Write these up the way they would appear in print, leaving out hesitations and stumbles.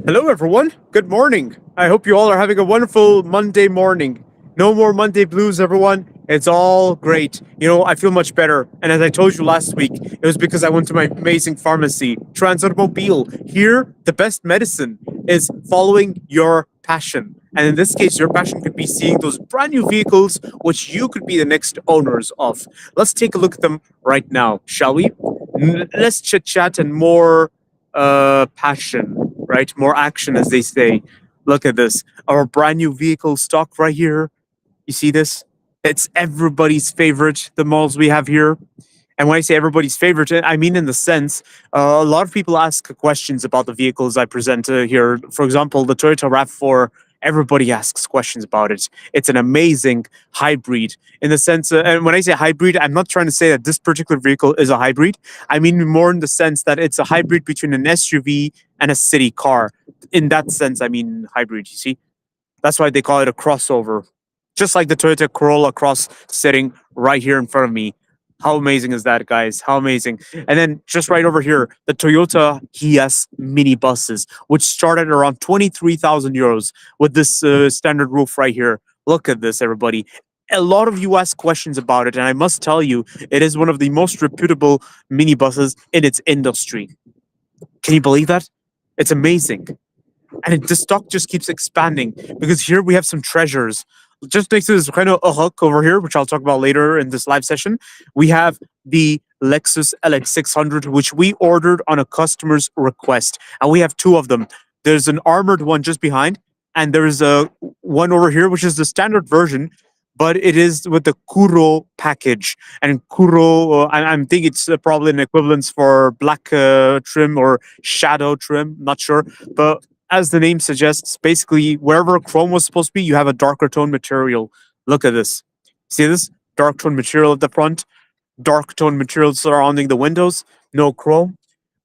Hello, everyone. Good morning. I hope you all are having a wonderful Monday morning. No more Monday blues, everyone. It's all great. I feel much better. And as I told you last week, it was because I went to my amazing pharmacy, Transautomobile. Here, the best medicine is following your passion. And in this case, your passion could be seeing those brand new vehicles, which you could be the next owners of. Let's take a look at them right now, shall we? Less chit chat and more passion, right? More action, as they say. Look at this. Our brand new vehicle stock right here. You see this? It's everybody's favorite, the models we have here. And when I say everybody's favorite, I mean in the sense a lot of people ask questions about the vehicles I present here. For example, the Toyota RAV4, everybody asks questions about it. It's an amazing hybrid in the sense, and when I say hybrid, I'm not trying to say that this particular vehicle is a hybrid. I mean more in the sense that it's a hybrid between an SUV and a city car. In that sense, I mean hybrid, you see? That's why they call it a crossover. Just like the Toyota Corolla Cross sitting right here in front of me. How amazing is that, guys? How amazing. And then just right over here, the Toyota Hiace mini buses, which start at around 23,000 euros with this standard roof right here. Look at this, everybody. A lot of you ask questions about it, and I must tell you, it is one of the most reputable minibuses in its industry. Can you believe that? It's amazing. And the stock just keeps expanding because here we have some treasures. Just next to this kind of a hook over here, which I'll talk about later in this live session, we have the Lexus LX600, which we ordered on a customer's request, and we have two of them. There's an armored one just behind, and there's a one over here, which is the standard version, but it is with the Kuro package. And Kuro, I'm thinking it's probably an equivalence for black trim or shadow trim, not sure, but as the name suggests, basically wherever chrome was supposed to be, you have a darker tone material. Look at this. See this? Dark tone material at the front, dark tone material surrounding the windows, no chrome.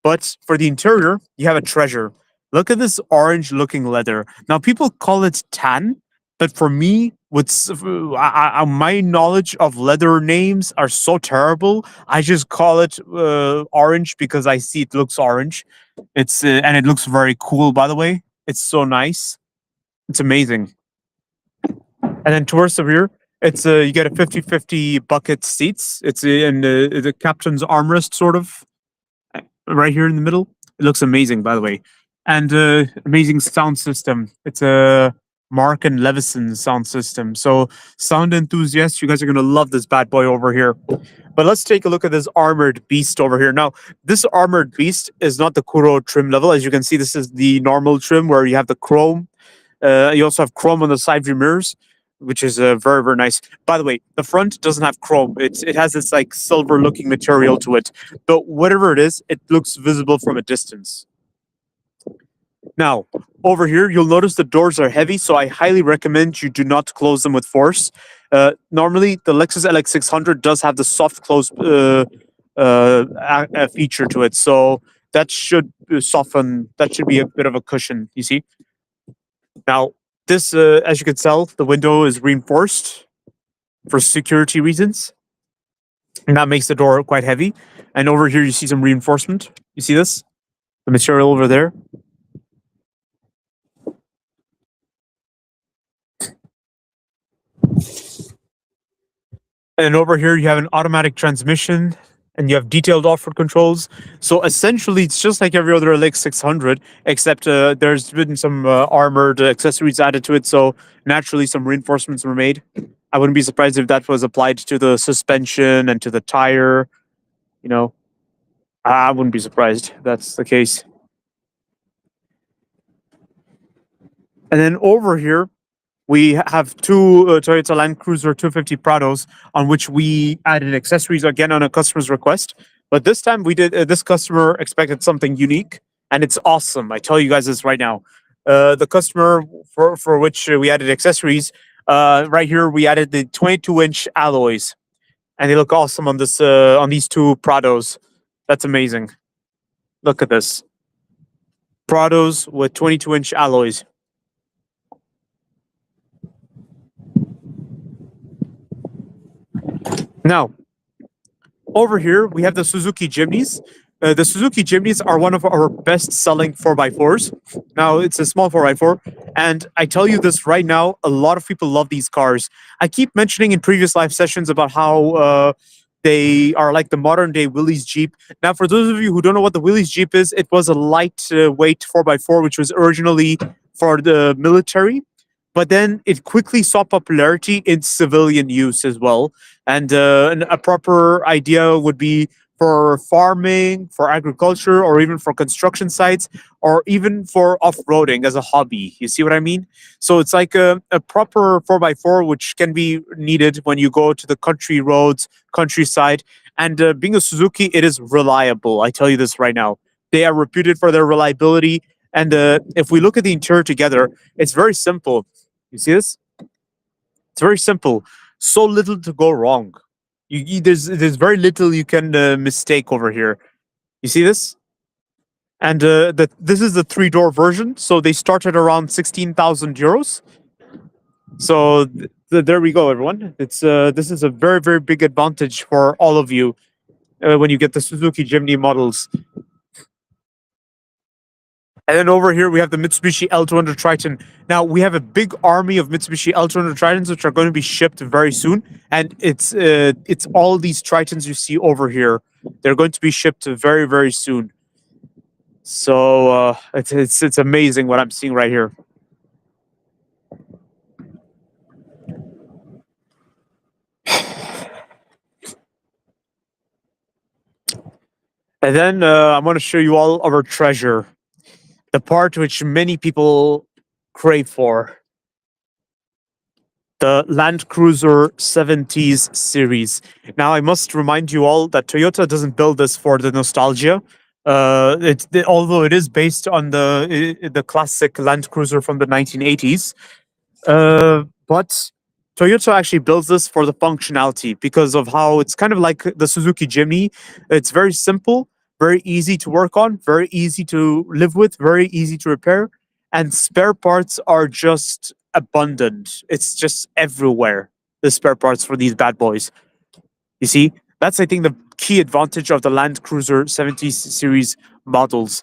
But for the interior, you have a treasure. Look at this orange looking leather. Now, people call it tan, but for me, my knowledge of leather names are so terrible. I just call it orange because I see it looks orange. And it looks very cool, by the way. It's so nice. It's amazing. And then towards the rear, it's you get a 50-50 bucket seats. It's in the captain's armrest, sort of, right here in the middle. It looks amazing, by the way. And amazing sound system. It's a Mark and Levison sound system. So sound enthusiasts, you guys are going to love this bad boy over here. But let's take a look at this armored beast over here. Now, this armored beast is not the Kuro trim level. As you can see, this is the normal trim where you have the chrome. You also have chrome on the side view mirrors, which is very, very nice. By the way, the front doesn't have chrome. It has this like silver looking material to it. But whatever it is, it looks visible from a distance. Now, over here, you'll notice the doors are heavy, so I highly recommend you do not close them with force. Normally, the Lexus LX600 does have the soft close feature to it, so that should soften. That should be a bit of a cushion. You see. Now, this, as you can tell, the window is reinforced for security reasons, and that makes the door quite heavy. And over here, you see some reinforcement. You see this? The material over there. And over here, you have an automatic transmission and you have detailed off-road controls. So essentially, it's just like every other LX600, except there's been some armored accessories added to it. So naturally, some reinforcements were made. I wouldn't be surprised if that was applied to the suspension and to the tire. I wouldn't be surprised if that's the case. And then over here, we have two Toyota Land Cruiser 250 Prados on which we added accessories again on a customer's request. But this time we did, this customer expected something unique and it's awesome. I tell you guys this right now. The customer for which we added accessories, right here, we added the 22-inch alloys and they look awesome on this, on these two Prados. That's amazing. Look at this. Prados with 22-inch alloys. Now, over here, we have the Suzuki Jimneys. The Suzuki Jimneys are one of our best selling 4x4s. Now, it's a small 4x4. And I tell you this right now, a lot of people love these cars. I keep mentioning in previous live sessions about how they are like the modern day Willys Jeep. Now, for those of you who don't know what the Willys Jeep is, it was a lightweight 4x4, which was originally for the military. But then it quickly saw popularity in civilian use as well. And a proper idea would be for farming, for agriculture, or even for construction sites, or even for off-roading as a hobby. You see what I mean? So it's like a proper 4x4, which can be needed when you go to the country roads, countryside. And being a Suzuki, it is reliable. I tell you this right now. They are reputed for their reliability. And if we look at the interior together, it's very simple. You see this? It's very simple. So little to go wrong. There's very little you can mistake over here. You see this? And this is the three-door version. So they start at around 16,000 euros. So there we go, everyone. It's this is a very, very big advantage for all of you when you get the Suzuki Jimny models. And then over here we have the Mitsubishi L200 Triton. Now we have a big army of Mitsubishi L200 Tritons which are going to be shipped very soon, and it's all these Tritons you see over here. They're going to be shipped very, very soon. So it's amazing what I'm seeing right here. And then I want to show you all our treasure, the part which many people crave for. The Land Cruiser 70s series. Now, I must remind you all that Toyota doesn't build this for the nostalgia. Although it is based on the classic Land Cruiser from the 1980s, but Toyota actually builds this for the functionality because of how it's kind of like the Suzuki Jimny. It's very simple, very easy to work on, very easy to live with, very easy to repair, and spare parts are just abundant. It's just everywhere, the spare parts for these bad boys. You see, that's, I think, the key advantage of the Land Cruiser 70 series models.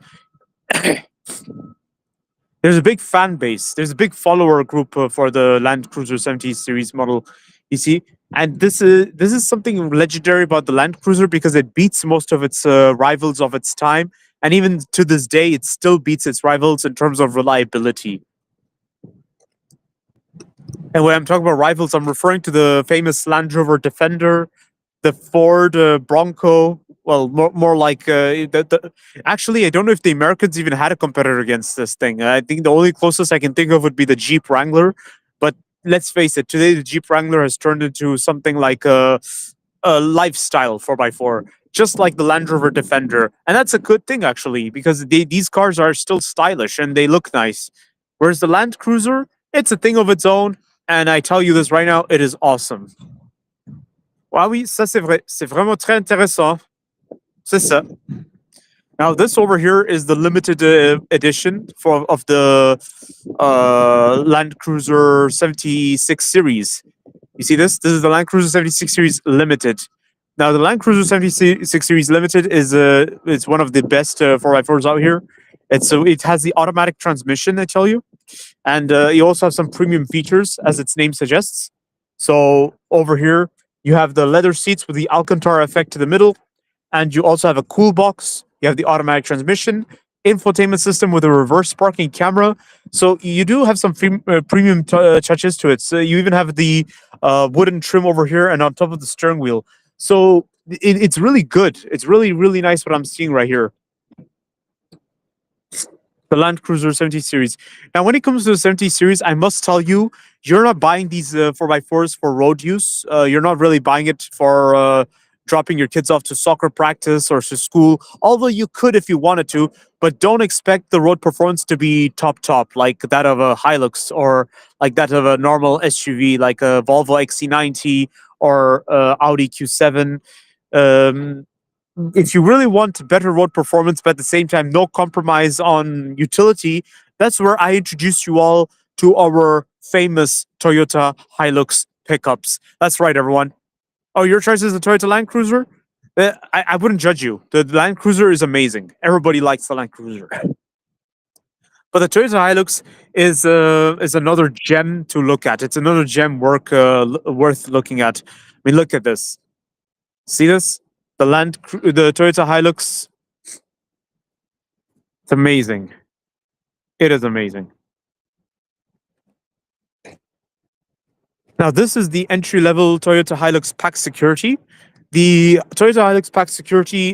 There's a big fan base. There's a big follower group for the Land Cruiser 70 series model. You see, and this is something legendary about the Land Cruiser because it beats most of its rivals of its time, and even to this day, it still beats its rivals in terms of reliability. And when I'm talking about rivals, I'm referring to the famous Land Rover Defender, the Ford Bronco. Well, more like actually, I don't know if the Americans even had a competitor against this thing. I think the only closest I can think of would be the Jeep Wrangler. But let's face it, today the Jeep Wrangler has turned into something like a lifestyle 4x4, just like the Land Rover Defender. And that's a good thing, actually, because these cars are still stylish and they look nice. Whereas the Land Cruiser, it's a thing of its own. And I tell you this right now, it is awesome. Ah oui, ça c'est vrai. C'est vraiment très intéressant. C'est ça. Now this over here is the limited edition of the Land Cruiser 76 series. You see this? This is the Land Cruiser 76 series limited. Now the Land Cruiser 76 series limited is it's one of the best 4x4s out here. It has the automatic transmission, I tell you, and you also have some premium features, as its name suggests. So over here you have the leather seats with the Alcantara effect to the middle, and you also have a cool box. You have the automatic transmission, infotainment system with a reverse parking camera. So you do have some premium touches to it. So you even have the wooden trim over here and on top of the steering wheel. So it's really good. It's really, really nice what I'm seeing right here. The Land Cruiser 70 series. Now, when it comes to the 70 series, I must tell you, you're not buying these 4x4s for road use. You're not really buying it for dropping your kids off to soccer practice or to school, although you could if you wanted to, but don't expect the road performance to be top, like that of a Hilux or like that of a normal SUV, like a Volvo XC90 or Audi Q7. If you really want better road performance, but at the same time, no compromise on utility, that's where I introduce you all to our famous Toyota Hilux pickups. That's right, everyone. Oh, your choice is the Toyota Land Cruiser? I wouldn't judge you. The Land Cruiser is amazing. Everybody likes the Land Cruiser. But the Toyota Hilux is another gem to look at. It's another gem worth looking at. I mean, look at this. See this? The Toyota Hilux. It's amazing. It is amazing. Now, this is the entry level Toyota Hilux Pack Security. The Toyota Hilux Pack Security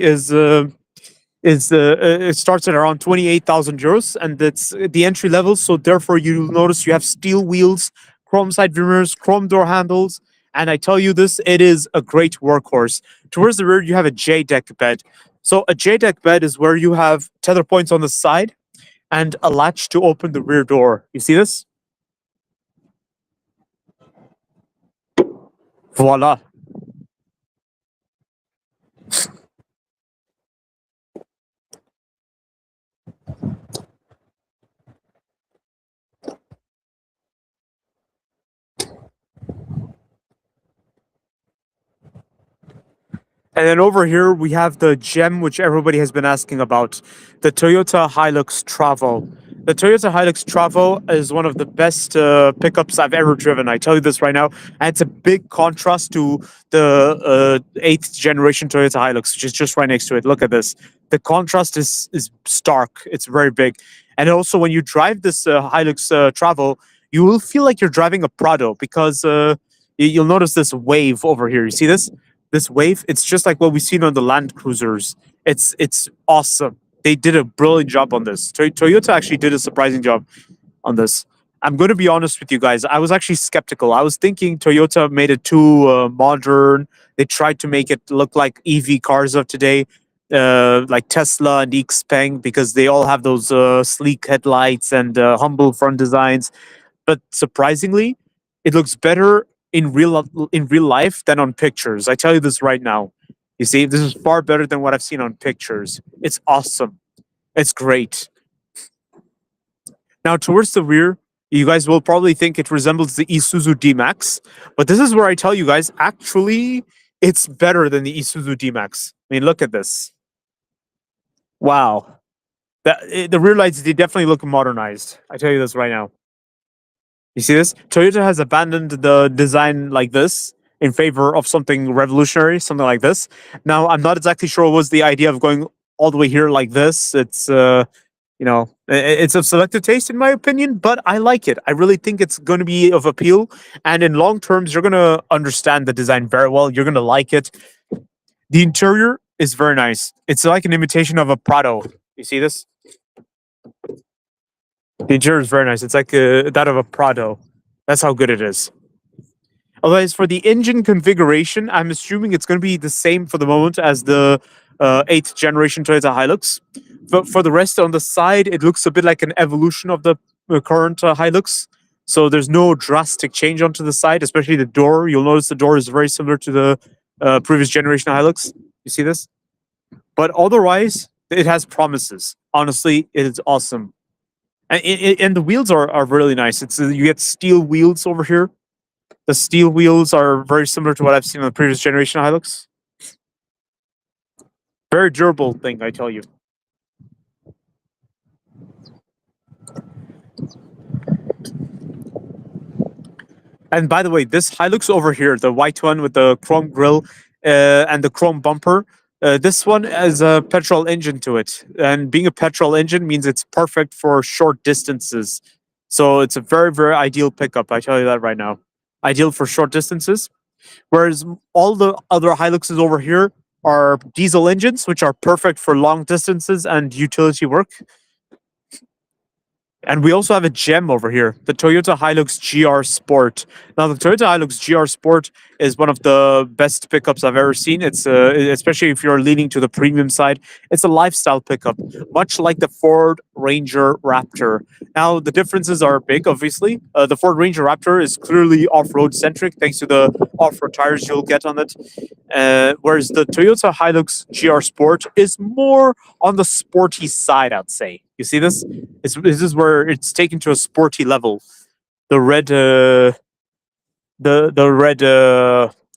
it starts at around 28,000 euros, and it's the entry level. So therefore, you'll notice you have steel wheels, chrome side mirrors, chrome door handles, and I tell you this, it is a great workhorse. Towards the rear, you have a J deck bed. So a J deck bed is where you have tether points on the side and a latch to open the rear door. You see this? Voila. And then over here, we have the gem, which everybody has been asking about, the Toyota Hilux Travo. The Toyota Hilux Travo is one of the best pickups I've ever driven. I tell you this right now. And it's a big contrast to the 8th generation Toyota Hilux, which is just right next to it. Look at this. The contrast is stark. It's very big. And also, when you drive this Hilux Travo, you will feel like you're driving a Prado because you'll notice this wave over here. You see this wave? It's just like what we've seen on the Land Cruisers. It's awesome. They did a brilliant job on this. Toyota actually did a surprising job on this. I'm going to be honest with you guys. I was actually skeptical. I was thinking Toyota made it too modern. They tried to make it look like EV cars of today, like Tesla and Xpeng, because they all have those sleek headlights and humble front designs. But surprisingly, it looks better in real life than on pictures. I tell you this right now. You see, this is far better than what I've seen on pictures. It's awesome. It's great. Now, towards the rear, you guys will probably think it resembles the Isuzu D-Max, but this is where I tell you guys, actually, it's better than the Isuzu D-Max. I mean, look at this. Wow. The rear lights, they definitely look modernized. I tell you this right now. You see this? Toyota has abandoned the design like this in favor of something revolutionary, something like this. Now, I'm not exactly sure what was the idea of going all the way here like this. It's it's of selective taste in my opinion, but I like it. I really think it's going to be of appeal, and in long terms, you're going to understand the design very well. You're going to like it. The interior is very nice. It's like an imitation of a Prado. You see this? The interior is very nice. It's like that of a Prado. That's how good it is. Otherwise, for the engine configuration, I'm assuming it's going to be the same for the moment as the 8th generation Toyota Hilux. But for the rest on the side, it looks a bit like an evolution of the current Hilux. So there's no drastic change onto the side, especially the door. You'll notice the door is very similar to the previous generation Hilux. You see this? But otherwise, it has promises. Honestly, it is awesome. And the wheels are really nice. It's you get steel wheels over here. The steel wheels are very similar to what I've seen on the previous generation Hilux. Very durable thing, I tell you. And by the way, this Hilux over here, the white one with the chrome grille and the chrome bumper, this one has a petrol engine to it. And being a petrol engine means it's perfect for short distances. So it's a very, very ideal pickup. I tell you that right now. Ideal for short distances. Whereas all the other Hiluxes over here are diesel engines, which are perfect for long distances and utility work. And we also have a gem over here, the Toyota Hilux GR Sport. Now, the Toyota Hilux GR Sport is one of the best pickups I've ever seen. It's especially if you're leaning to the premium side. It's a lifestyle pickup, much like the Ford Ranger Raptor. Now, the differences are big, obviously. The Ford Ranger Raptor is clearly off-road centric, thanks to the off-road tires you'll get on it. Whereas the Toyota Hilux GR Sport is more on the sporty side, I'd say. You see this? This is where it's taken to a sporty level. The red, the red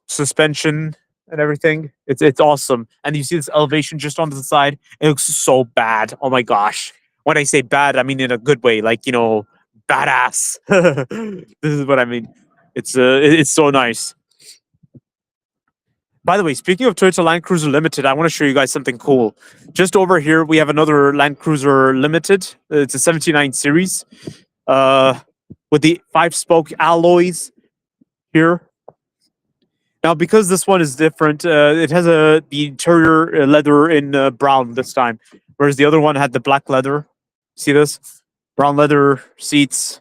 suspension and everything. It's awesome. And you see this elevation just on the side. It looks so bad. Oh my gosh. When I say bad, I mean in a good way, like badass. This is what I mean. It's so nice. By the way, speaking of Toyota Land Cruiser Limited, I want to show you guys something cool. Just over here, we have another Land Cruiser Limited. It's a 79 series, uh, with the 5-spoke alloys here. Now, because this one is different, it has the interior leather in brown this time, whereas the other one had the black leather. See this? Brown leather seats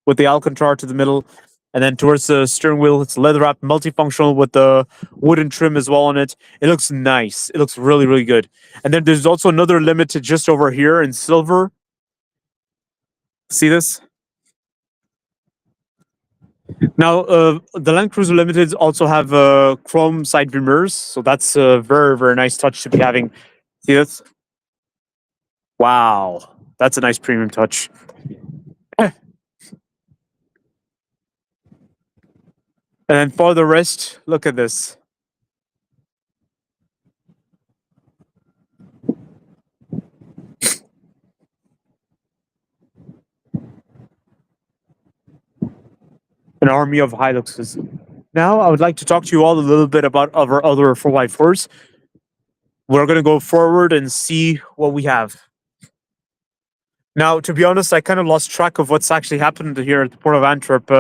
with the Alcantara to the middle. And then towards the steering wheel, it's leather wrapped, multifunctional with the wooden trim as well on it. It looks nice. It looks really, really good. And then there's also another limited just over here in silver. See this? Now, the Land Cruiser Limiteds also have chrome side view mirrors, so that's a very, very nice touch to be having. See this? Wow, that's a nice premium touch. And then for the rest, look at this. An army of Hiluxes. Now, I would like to talk to you all a little bit about our other 4x4s. We're going to go forward and see what we have. Now, to be honest, I kind of lost track of what's actually happened here at the Port of Antwerp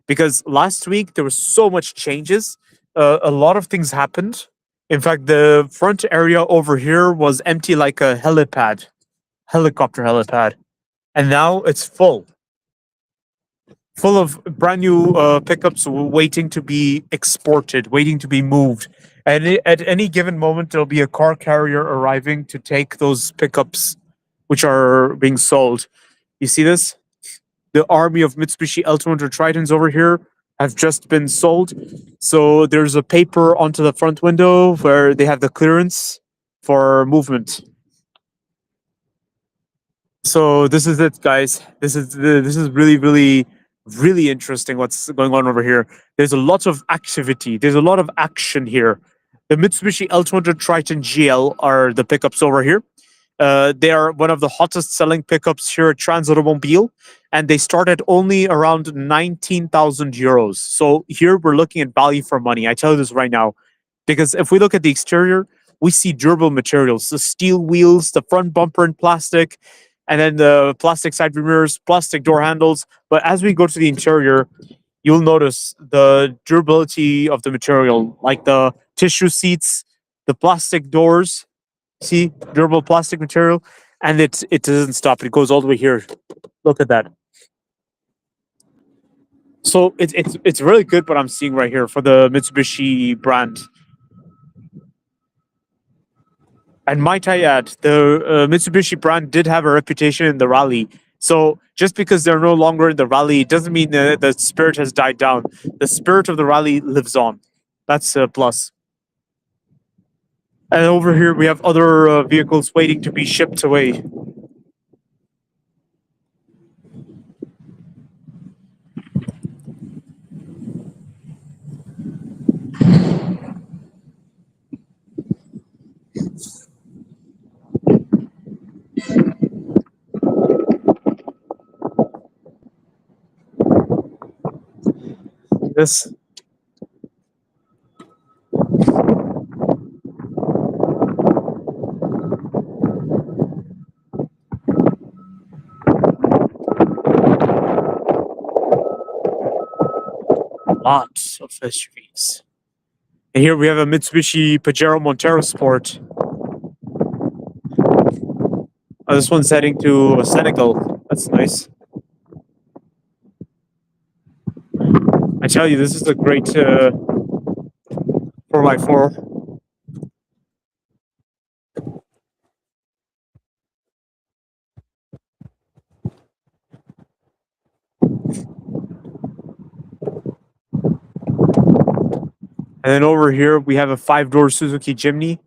because last week there was so much changes. A lot of things happened. In fact, the front area over here was empty like a helicopter helipad. And now it's full of brand new pickups waiting to be exported, waiting to be moved. And at any given moment, there'll be a car carrier arriving to take those pickups, which are being sold. You see this? The army of Mitsubishi L200 Tritons over here have just been sold. So there's a paper onto the front window where they have the clearance for movement. So this is it, guys. This is really, really, really interesting what's going on over here. There's a lot of activity. There's a lot of action here. The Mitsubishi L200 Triton GL are the pickups over here. They are one of the hottest selling pickups here at Trans Automobile, and they start at only around 19,000 euros. So here we're looking at value for money. I tell you this right now, because if we look at the exterior, we see durable materials, the steel wheels, the front bumper in plastic, and then the plastic side view mirrors, plastic door handles. But as we go to the interior, you'll notice the durability of the material, like the tissue seats, the plastic doors. See, durable plastic material, and it doesn't stop. It goes all the way here. Look at that. So it's really good what I'm seeing right here for the Mitsubishi brand. And might I add, the Mitsubishi brand did have a reputation in the rally. So just because they're no longer in the rally doesn't mean that the spirit has died down. The spirit of the rally lives on. That's a plus. And over here we have other vehicles waiting to be shipped away. This lots of SUVs. And here we have a Mitsubishi Pajero Montero Sport. Oh, this one's heading to Senegal. That's nice. I tell you, this is a great 4x4. And then over here, we have a 5-door Suzuki Jimny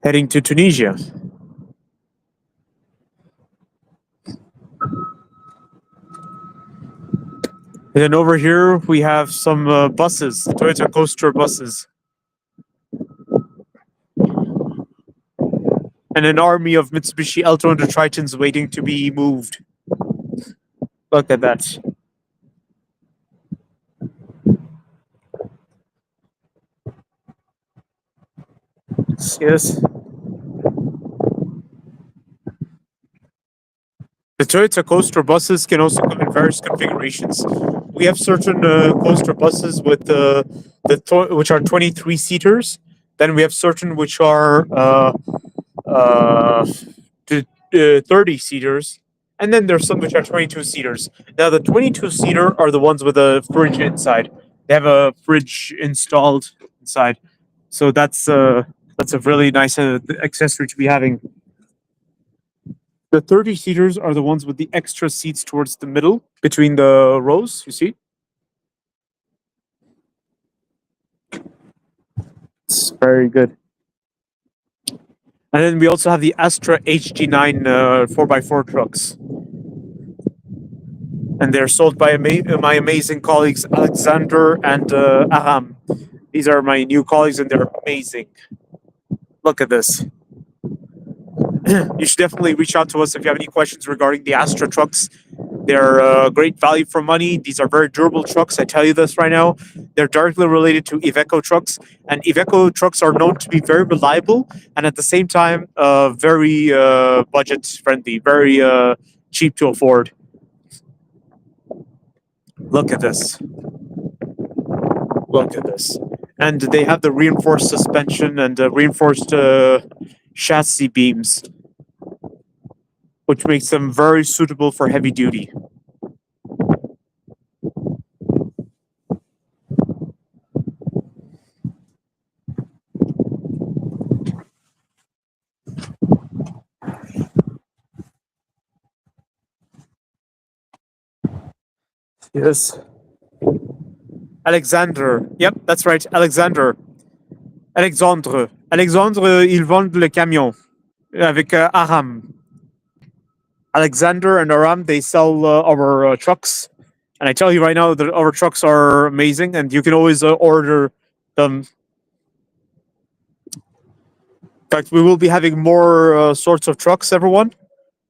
heading to Tunisia. And then over here we have some buses, Toyota Coaster buses, and an army of Mitsubishi L200 Tritons waiting to be moved. Look at that. Yes. The Toyota Coaster buses can also come in various configurations. We have certain coaster buses with which are 23 seaters. Then we have certain which are uh, 30 seaters, and then there's some which are 22 seaters. Now the 22 seater are the ones with a fridge inside. They have a fridge installed inside, so that's a really nice accessory to be having. The 30 seaters are the ones with the extra seats towards the middle between the rows. You see, it's very good. And then we also have the Astra HG9 4x4 trucks, and they're sold by my amazing colleagues Alexander and Aram. These are my new colleagues, and they're amazing. Look at this. You should definitely reach out to us if you have any questions regarding the Astra trucks. They're great value for money. These are very durable trucks. I tell you this right now. They're directly related to Iveco trucks, and Iveco trucks are known to be very reliable and at the same time very budget friendly, very cheap to afford. Look at this. Look at this. And they have the reinforced suspension and reinforced chassis beams, which makes them very suitable for heavy duty. Yes. Alexander. Yep, that's right. Alexander. Alexandre. Alexandre, ils vendent le camion avec Aram. Alexander and Aram, they sell our trucks. And I tell you right now that our trucks are amazing, and you can always order them. In fact, we will be having more sorts of trucks, everyone.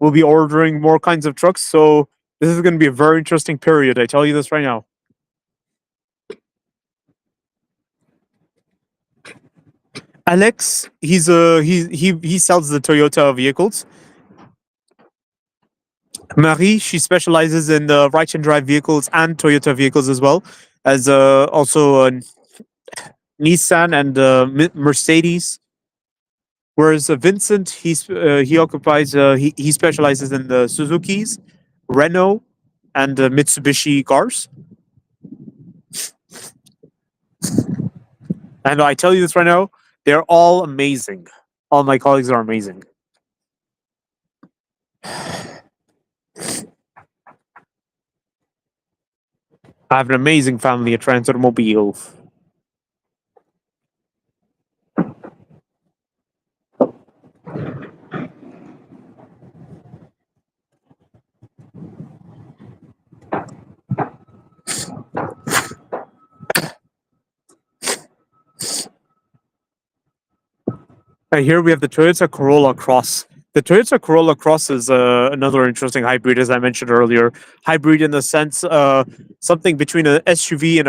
We'll be ordering more kinds of trucks. So this is going to be a very interesting period. I tell you this right now. Alex, he sells the Toyota vehicles. Marie, she specializes in the right and drive vehicles and Toyota vehicles as well as also Nissan and Mercedes. Whereas Vincent, he occupies he specializes in the Suzuki's, Renault, and Mitsubishi cars. And I tell you this right now, they're all amazing. All my colleagues are amazing. I have an amazing family at Transautomobile. And here we have the Toyota Corolla Cross. The Toyota Corolla Cross is another interesting hybrid, as I mentioned earlier. Hybrid in the sense something between an SUV and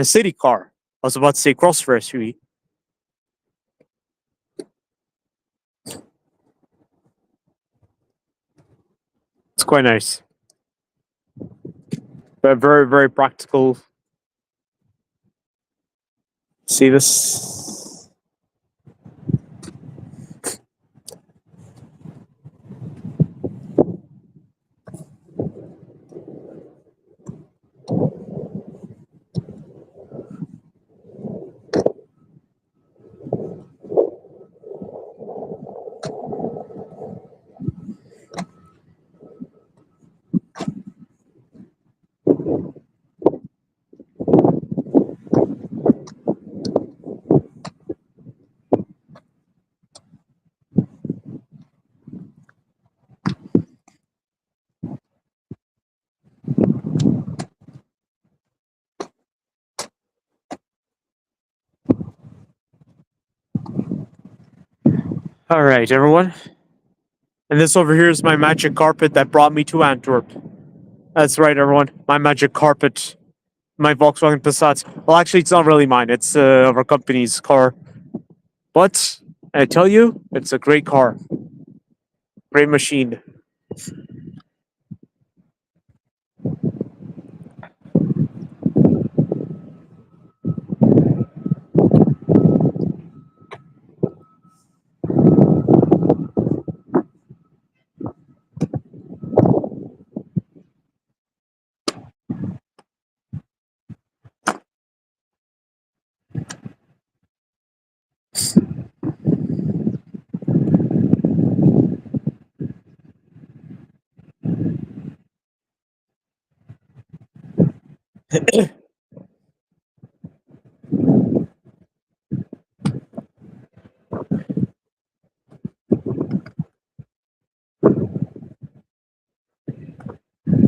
a city car. I was about to say crossover SUV. It's quite nice. But very, very practical. See this? All right, everyone. And this over here is my magic carpet that brought me to Antwerp. That's right, everyone. My magic carpet, my Volkswagen Passat. Well, actually, it's not really mine. It's our company's car. But I tell you, it's a great car, great machine.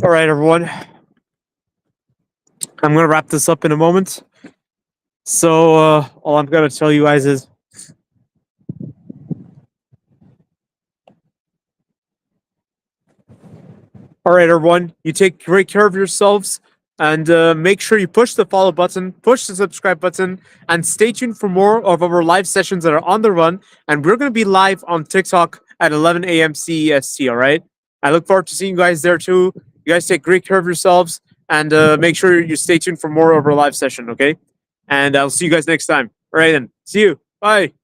All right, everyone. I'm gonna wrap this up in a moment. So all I'm gonna tell you guys is, all right, everyone, you take great care of yourselves, and make sure you push the follow button, push the subscribe button, and stay tuned for more of our live sessions that are on the run. And we're gonna be live on TikTok at 11 a.m. CEST. All right. I look forward to seeing you guys there too. You guys take great care of yourselves, and make sure you stay tuned for more of our live session. Okay. And I'll see you guys next time. All right, then. See you. Bye.